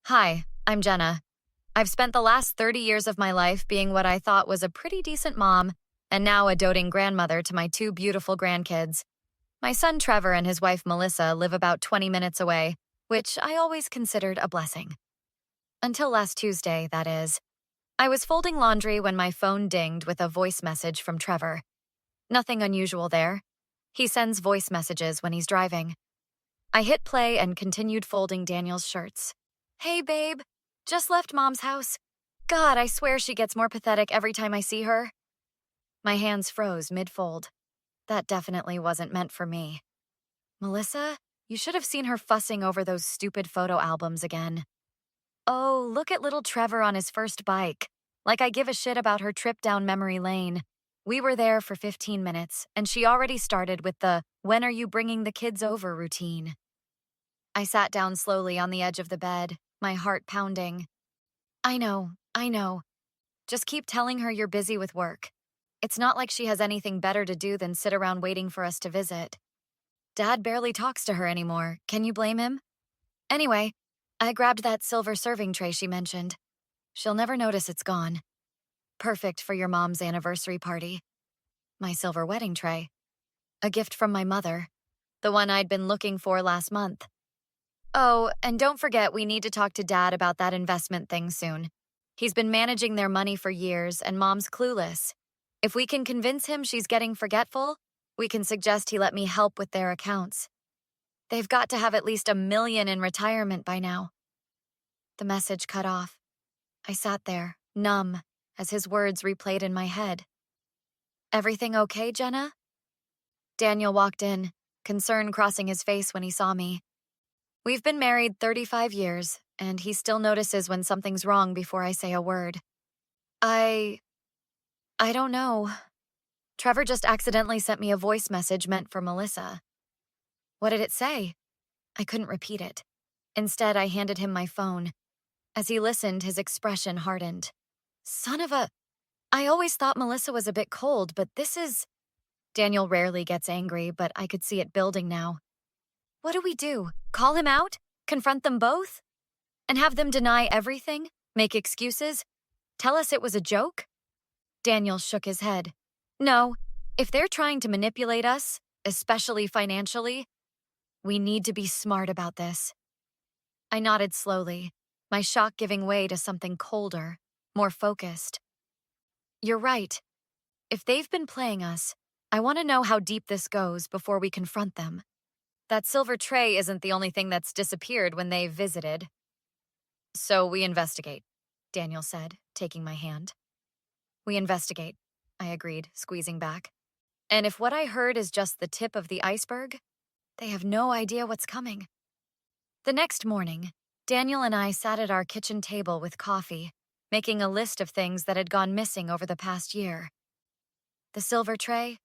Hi, I'm Jenna. I've spent the last 30 years of my life being what I thought was a pretty decent mom, and now a doting grandmother to my two beautiful grandkids. My son Trevor and his wife Melissa live about 20 minutes away, which I always considered a blessing. Until last Tuesday, that is. I was folding laundry when my phone dinged with a voice message from Trevor. Nothing unusual there. He sends voice messages when he's driving. I hit play and continued folding Daniel's shirts. Hey, babe. Just left Mom's house. God, I swear she gets more pathetic every time I see her. My hands froze mid-fold. That definitely wasn't meant for me. Melissa, you should have seen her fussing over those stupid photo albums again. Oh, look at little Trevor on his first bike. Like I give a shit about her trip down memory lane. We were there for 15 minutes, and she already started with the "when are you bringing the kids over" routine. I sat down slowly on the edge of the bed, my heart pounding. I know. Just keep telling her you're busy with work. It's not like she has anything better to do than sit around waiting for us to visit. Dad barely talks to her anymore. Can you blame him? Anyway, I grabbed that silver serving tray she mentioned. She'll never notice it's gone. Perfect for your mom's anniversary party. My silver wedding tray. A gift from my mother. The one I'd been looking for last month. Oh, and don't forget we need to talk to Dad about that investment thing soon. He's been managing their money for years, and Mom's clueless. If we can convince him she's getting forgetful, we can suggest he let me help with their accounts. They've got to have at least $1 million in retirement by now. The message cut off. I sat there, numb, as his words replayed in my head. Everything okay, Jenna? Daniel walked in, concern crossing his face when he saw me. We've been married 35 years, and he still notices when something's wrong before I say a word. I don't know. Trevor just accidentally sent me a voice message meant for Melissa. What did it say? I couldn't repeat it. Instead, I handed him my phone. As he listened, his expression hardened. Son of a... I always thought Melissa was a bit cold, but this is... Daniel rarely gets angry, but I could see it building now. What do we do? Call him out? Confront them both? And have them deny everything? Make excuses? Tell us it was a joke? Daniel shook his head. No, if they're trying to manipulate us, especially financially, we need to be smart about this. I nodded slowly, my shock giving way to something colder, more focused. You're right. If they've been playing us, I want to know how deep this goes before we confront them. That silver tray isn't the only thing that's disappeared when they visited. So we investigate, Daniel said, taking my hand. We investigate, I agreed, squeezing back. And if what I heard is just the tip of the iceberg, they have no idea what's coming. The next morning, Daniel and I sat at our kitchen table with coffee, making a list of things that had gone missing over the past year. The silver tray,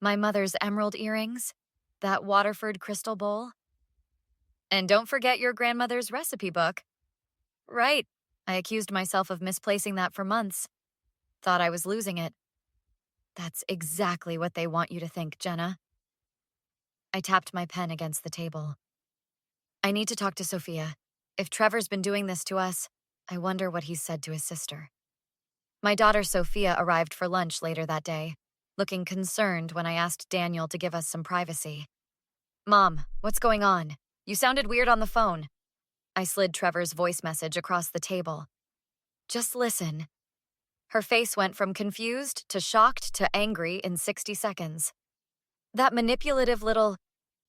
my mother's emerald earrings, that Waterford crystal bowl. And don't forget your grandmother's recipe book. Right, I accused myself of misplacing that for months. Thought I was losing it. That's exactly what they want you to think, Jenna. I tapped my pen against the table. I need to talk to Sophia. If Trevor's been doing this to us, I wonder what he's said to his sister. My daughter Sophia arrived for lunch later that day, looking concerned when I asked Daniel to give us some privacy. Mom, what's going on? You sounded weird on the phone. I slid Trevor's voice message across the table. Just listen. Her face went from confused to shocked to angry in 60 seconds. That manipulative little...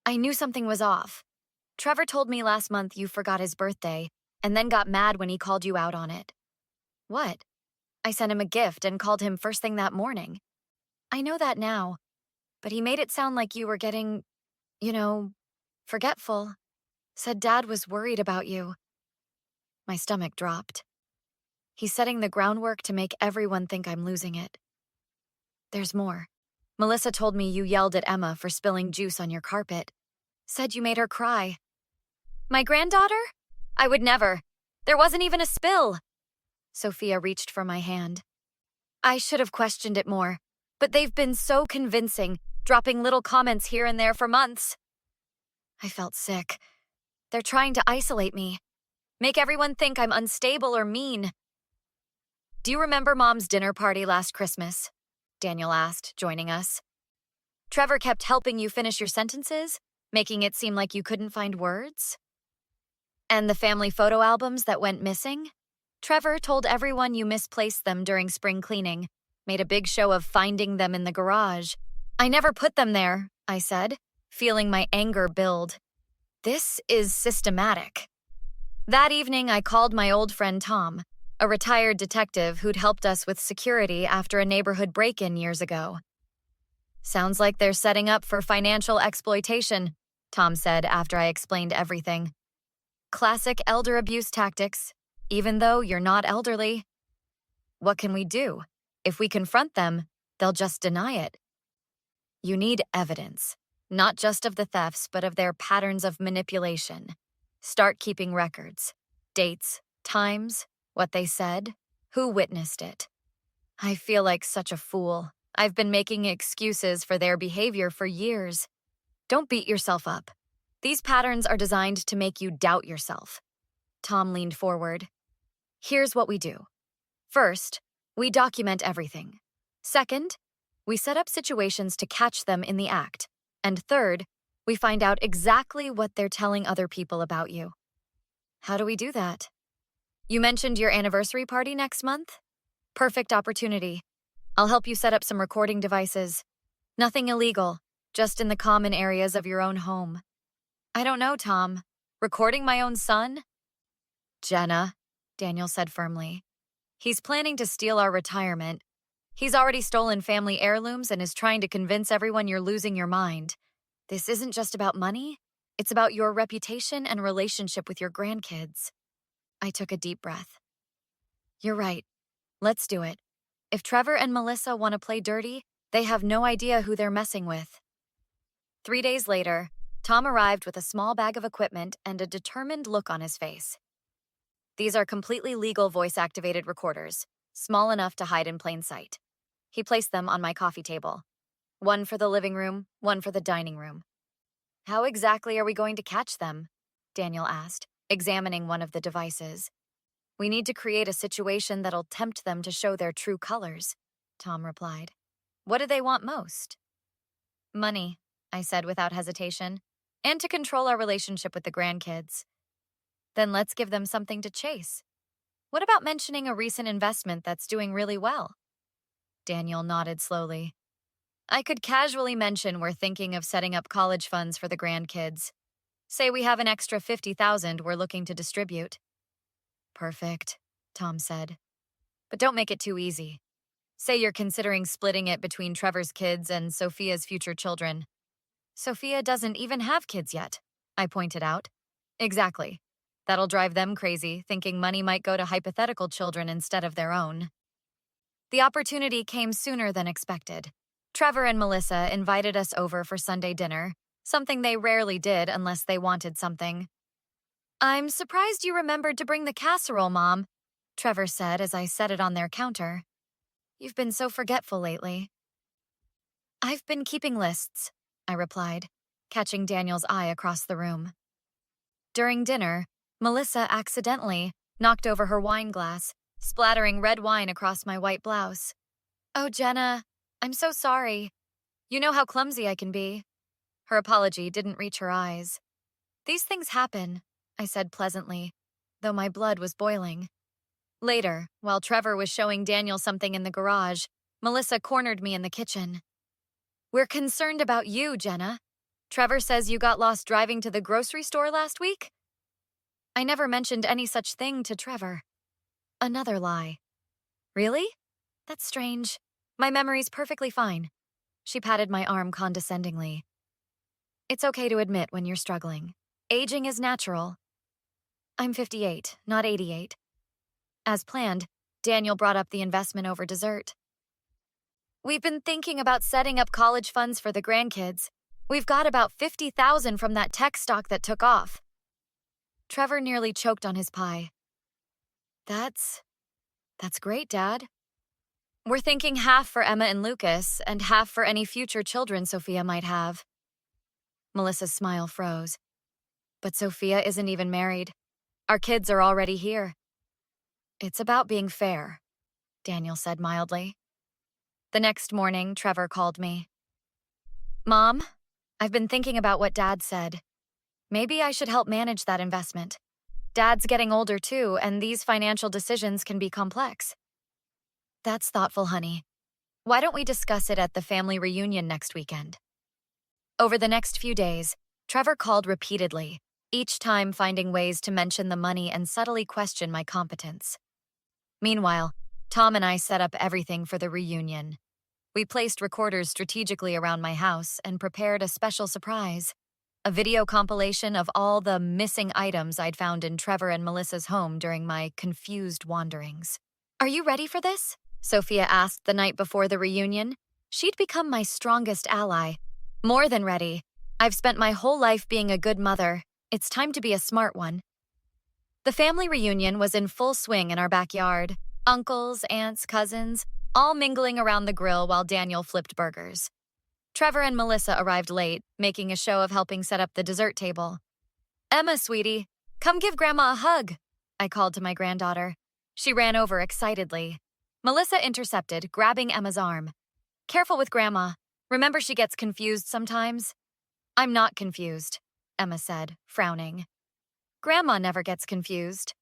I knew something was off. Trevor told me last month you forgot his birthday, and then got mad when he called you out on it. What? I sent him a gift and called him first thing that morning. I know that now, but he made it sound like you were getting, forgetful. Said Dad was worried about you. My stomach dropped. He's setting the groundwork to make everyone think I'm losing it. There's more. Melissa told me you yelled at Emma for spilling juice on your carpet. Said you made her cry. My granddaughter? I would never. There wasn't even a spill. Sophia reached for my hand. I should have questioned it more, but they've been so convincing, dropping little comments here and there for months. I felt sick. They're trying to isolate me. Make everyone think I'm unstable or mean. Do you remember Mom's dinner party last Christmas? Daniel asked, joining us. Trevor kept helping you finish your sentences, making it seem like you couldn't find words. And the family photo albums that went missing? Trevor told everyone you misplaced them during spring cleaning, made a big show of finding them in the garage. I never put them there, I said, feeling my anger build. This is systematic. That evening, I called my old friend Tom, a retired detective who'd helped us with security after a neighborhood break-in years ago. Sounds like they're setting up for financial exploitation, Tom said after I explained everything. Classic elder abuse tactics, even though you're not elderly. What can we do? If we confront them, they'll just deny it. You need evidence, not just of the thefts, but of their patterns of manipulation. Start keeping records, dates, times, what they said, who witnessed it. I feel like such a fool. I've been making excuses for their behavior for years. Don't beat yourself up. These patterns are designed to make you doubt yourself. Tom leaned forward. Here's what we do. First, we document everything. Second, we set up situations to catch them in the act. And third, we find out exactly what they're telling other people about you. How do we do that? You mentioned your anniversary party next month? Perfect opportunity. I'll help you set up some recording devices. Nothing illegal, just in the common areas of your own home. I don't know, Tom. Recording my own son? Jenna, Daniel said firmly. He's planning to steal our retirement. He's already stolen family heirlooms and is trying to convince everyone you're losing your mind. This isn't just about money. It's about your reputation and relationship with your grandkids. I took a deep breath. You're right. Let's do it. If Trevor and Melissa want to play dirty, they have no idea who they're messing with. 3 days later, Tom arrived with a small bag of equipment and a determined look on his face. These are completely legal voice-activated recorders, small enough to hide in plain sight. He placed them on my coffee table. One for the living room, one for the dining room. How exactly are we going to catch them? Daniel asked, examining one of the devices. We need to create a situation that'll tempt them to show their true colors, Tom replied. What do they want most? Money, I said without hesitation, and to control our relationship with the grandkids. Then let's give them something to chase. What about mentioning a recent investment that's doing really well? Daniel nodded slowly. I could casually mention we're thinking of setting up college funds for the grandkids. Say we have an extra $50,000 we're looking to distribute. Perfect, Tom said. But don't make it too easy. Say you're considering splitting it between Trevor's kids and Sophia's future children. Sophia doesn't even have kids yet, I pointed out. Exactly. That'll drive them crazy, thinking money might go to hypothetical children instead of their own. The opportunity came sooner than expected. Trevor and Melissa invited us over for Sunday dinner, something they rarely did unless they wanted something. I'm surprised you remembered to bring the casserole, Mom, Trevor said as I set it on their counter. You've been so forgetful lately. I've been keeping lists, I replied, catching Daniel's eye across the room. During dinner, Melissa accidentally knocked over her wine glass, splattering red wine across my white blouse. Oh, Jenna, I'm so sorry. You know how clumsy I can be. Her apology didn't reach her eyes. These things happen, I said pleasantly, though my blood was boiling. Later, while Trevor was showing Daniel something in the garage, Melissa cornered me in the kitchen. We're concerned about you, Jenna. Trevor says you got lost driving to the grocery store last week? I never mentioned any such thing to Trevor. Another lie. Really? That's strange. My memory's perfectly fine. She patted my arm condescendingly. It's okay to admit when you're struggling. Aging is natural. I'm 58, not 88. As planned, Daniel brought up the investment over dessert. We've been thinking about setting up college funds for the grandkids. We've got about $50,000 from that tech stock that took off. Trevor nearly choked on his pie. That's great, Dad. We're thinking half for Emma and Lucas and half for any future children Sophia might have. Melissa's smile froze. But Sophia isn't even married. Our kids are already here. It's about being fair, Daniel said mildly. The next morning, Trevor called me. Mom, I've been thinking about what Dad said. Maybe I should help manage that investment. Dad's getting older too, and these financial decisions can be complex. That's thoughtful, honey. Why don't we discuss it at the family reunion next weekend? Over the next few days, Trevor called repeatedly, each time finding ways to mention the money and subtly question my competence. Meanwhile, Tom and I set up everything for the reunion. We placed recorders strategically around my house and prepared a special surprise, a video compilation of all the missing items I'd found in Trevor and Melissa's home during my confused wanderings. Are you ready for this? Sophia asked the night before the reunion. She'd become my strongest ally. More than ready. I've spent my whole life being a good mother. It's time to be a smart one. The family reunion was in full swing in our backyard. Uncles, aunts, cousins, all mingling around the grill while Daniel flipped burgers. Trevor and Melissa arrived late, making a show of helping set up the dessert table. Emma, sweetie, come give Grandma a hug, I called to my granddaughter. She ran over excitedly. Melissa intercepted, grabbing Emma's arm. Careful with Grandma. Remember she gets confused sometimes? I'm not confused, Emma said, frowning. Grandma never gets confused.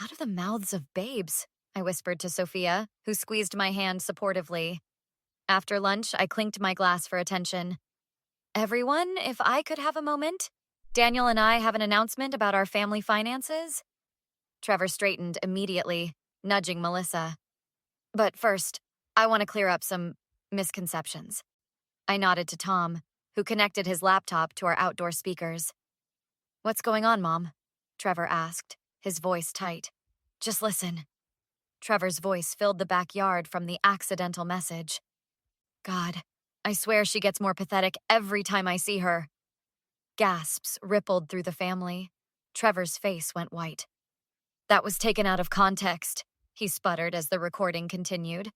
Out of the mouths of babes, I whispered to Sophia, who squeezed my hand supportively. After lunch, I clinked my glass for attention. Everyone, if I could have a moment? Daniel and I have an announcement about our family finances. Trevor straightened immediately, nudging Melissa. But first, I want to clear up some misconceptions. I nodded to Tom, who connected his laptop to our outdoor speakers. What's going on, Mom? Trevor asked, his voice tight. Just listen. Trevor's voice filled the backyard from the accidental message. God, I swear she gets more pathetic every time I see her. Gasps rippled through the family. Trevor's face went white. That was taken out of context, he sputtered as the recording continued.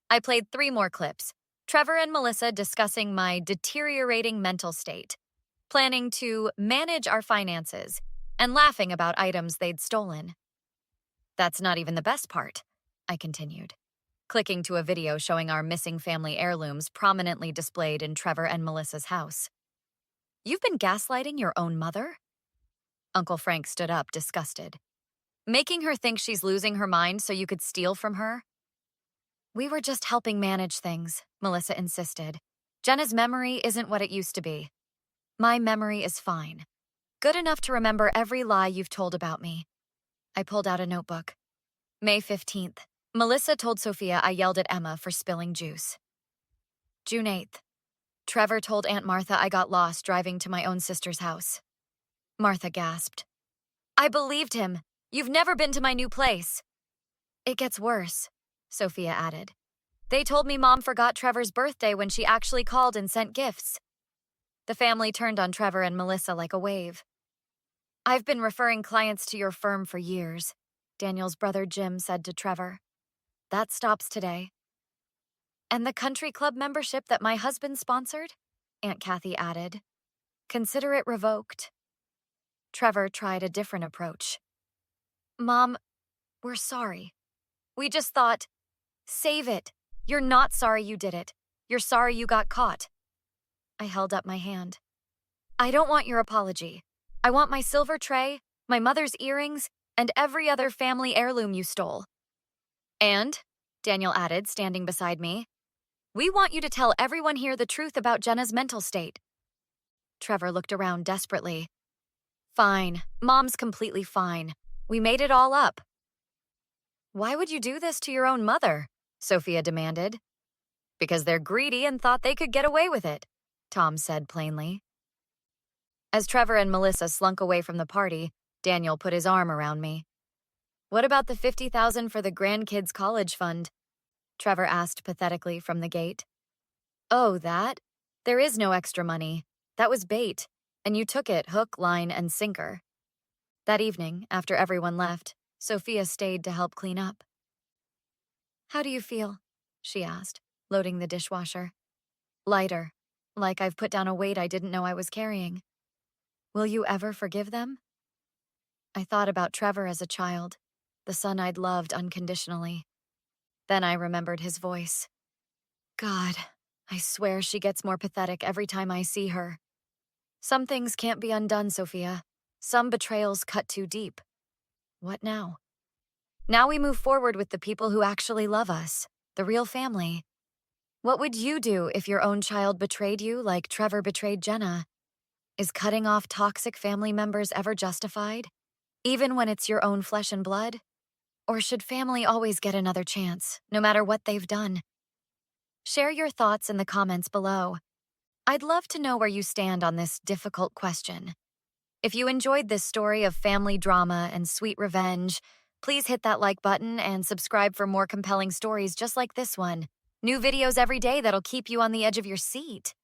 I played 3 more clips. Trevor and Melissa discussing my deteriorating mental state, planning to manage our finances, and laughing about items they'd stolen. That's not even the best part, I continued, clicking to a video showing our missing family heirlooms prominently displayed in Trevor and Melissa's house. You've been gaslighting your own mother? Uncle Frank stood up, disgusted. Making her think she's losing her mind so you could steal from her? We were just helping manage things, Melissa insisted. Jenna's memory isn't what it used to be. My memory is fine. Good enough to remember every lie you've told about me. I pulled out a notebook. May 15th. Melissa told Sophia I yelled at Emma for spilling juice. June 8th. Trevor told Aunt Martha I got lost driving to my own sister's house. Martha gasped. I believed him. You've never been to my new place. It gets worse, Sophia added. They told me Mom forgot Trevor's birthday when she actually called and sent gifts. The family turned on Trevor and Melissa like a wave. I've been referring clients to your firm for years, Daniel's brother Jim said to Trevor. That stops today. And the country club membership that my husband sponsored? Aunt Kathy added. Consider it revoked. Trevor tried a different approach. Mom, we're sorry. We just thought, save it. You're not sorry you did it. You're sorry you got caught. I held up my hand. I don't want your apology. I want my silver tray, my mother's earrings, and every other family heirloom you stole. And, Daniel added, standing beside me, we want you to tell everyone here the truth about Jenna's mental state. Trevor looked around desperately. Fine. Mom's completely fine. We made it all up. Why would you do this to your own mother? Sophia demanded. Because they're greedy and thought they could get away with it, Tom said plainly. As Trevor and Melissa slunk away from the party, Daniel put his arm around me. What about the $50,000 for the grandkids' college fund? Trevor asked pathetically from the gate. Oh, that? There is no extra money. That was bait, and you took it hook, line, and sinker. That evening, after everyone left, Sophia stayed to help clean up. How do you feel? She asked, loading the dishwasher. Lighter, like I've put down a weight I didn't know I was carrying. Will you ever forgive them? I thought about Trevor as a child, the son I'd loved unconditionally. Then I remembered his voice. God, I swear she gets more pathetic every time I see her. Some things can't be undone, Sophia. Some betrayals cut too deep. What now? Now we move forward with the people who actually love us, the real family. What would you do if your own child betrayed you like Trevor betrayed Jenna? Is cutting off toxic family members ever justified, even when it's your own flesh and blood? Or should family always get another chance, no matter what they've done? Share your thoughts in the comments below. I'd love to know where you stand on this difficult question. If you enjoyed this story of family drama and sweet revenge, please hit that like button and subscribe for more compelling stories just like this one. New videos every day that'll keep you on the edge of your seat.